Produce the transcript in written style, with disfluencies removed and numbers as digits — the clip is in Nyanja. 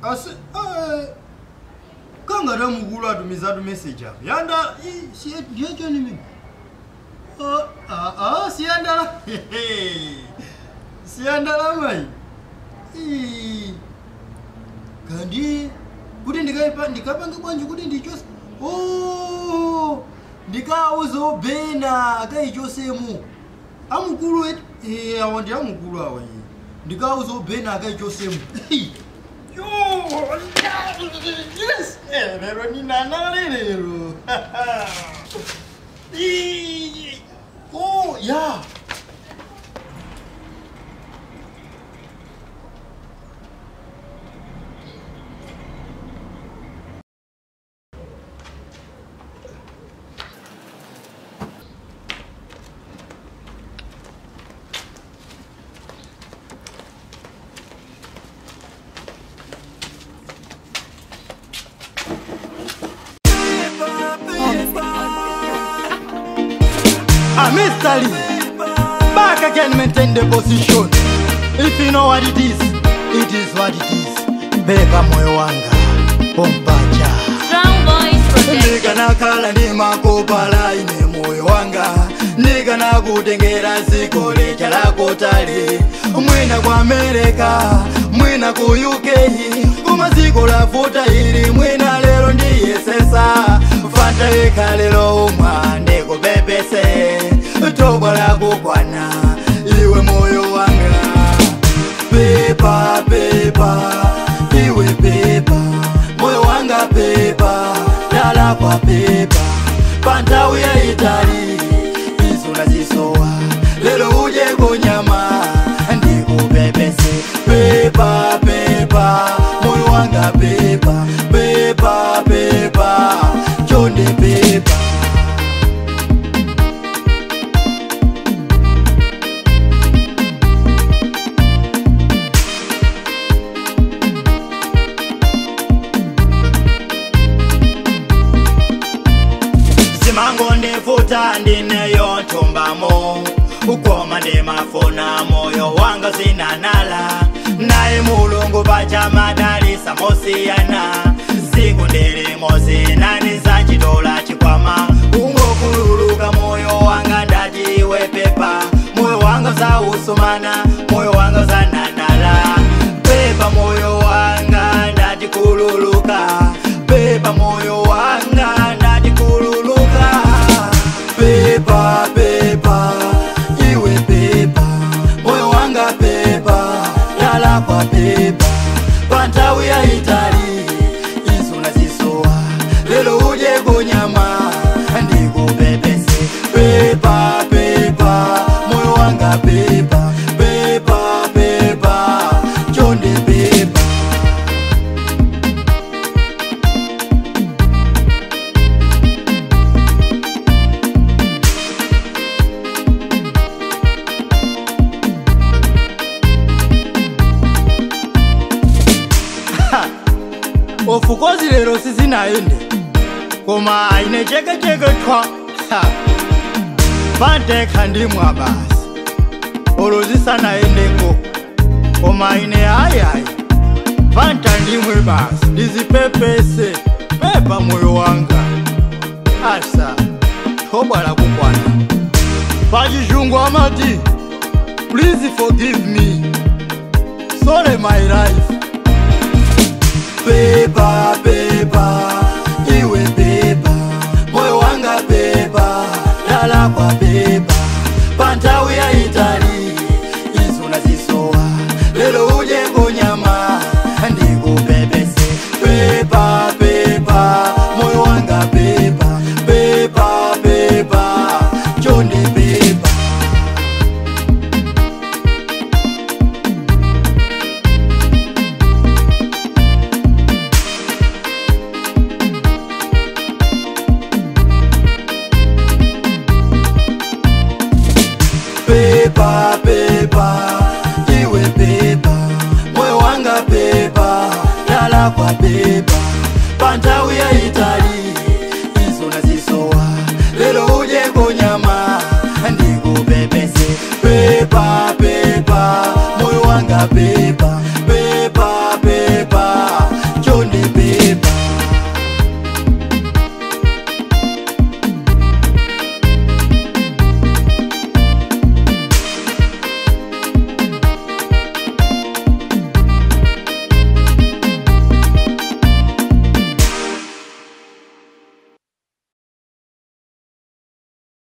Ase kanga ramugulu atumiza message hapo. Yanda si ndicho ni mimi. Siandala. Siandala mai. Kandi kuti ndikapanga bwanji kuti ndicho. Ndikauzo bena akaichosemu. Amukulu awandi amukulu awa. Ndikauzo bena akaichosemu. Yo, yes, lero ni nana lero. Oh, yeah. Mr. Lee, back again, maintain the position. If you know what it is what it is. Beka moyo wanga, pompacha. Strong Boys Production. Nika nakala ni makopala ine moyo wanga. Nika nakutengera zikole chalako tali. Mwina kwa Amerika, mwina ku UK. Kumaziko la futa hili, mwina lero ndiye sesa. Fanta eka lero umande kubebese. Toba la kukwana, iwe moyo wanga. Pepa, pepa, iwe pepa. Moyo wanga pepa, dala kwa pepa. Pantawi ya Itali, isu na zisowa. Lelo uje kunyama, ndiku bebese. Pepa, pepa, moyo wanga pepa. Pepa, pepa, chonde pepa. Mangonde futa ndine yontumbamo ukoma ndi mafuna moyo wanga zinanala naye mulungu bacha madalisa mosiyana siku ndiri mozi nani za chidola chikwama ungokululuka moyo wanga ndajiwe pepa moyo wanga za usumana moyo wanga za nanala pepa moyo wanga ndajikululuka pepa moyo wanga ndajikululuka pepa pepa iwe pepa moyo wanga pepa dala kwa pepa pantawi ya Itali isu na zisowa lelo uje kunyama ndiku bebese pepa pepa moyo wanga pepa pepa pepa chonde pepa. Ofukozi lero sizina ende koma ine cheke twa Pante kandi mwabasi Olozisa na endeko koma ine ayai Panta ndimwe basi Nizipepese pepa moyo wanga Asa Toba la kukwana Pajishungu amati Please forgive me Sorry my life Pepa, pepa, iwe pepa moyo wanga pepa, dala kwa pepa pantawi ya Itali, isu na zisowa lelo uje kunyama, ndiku bebese pepa, pepa, moyo wanga pepa pepa, pepa, chonde pepa pepa, pepa, iwe pepa moyo wanga pepa, dala kwa pepa pantawi ya Itali, isu na zisowa lelo uje kunyama, ndiku bebese pepa, pepa, moyo wanga pepa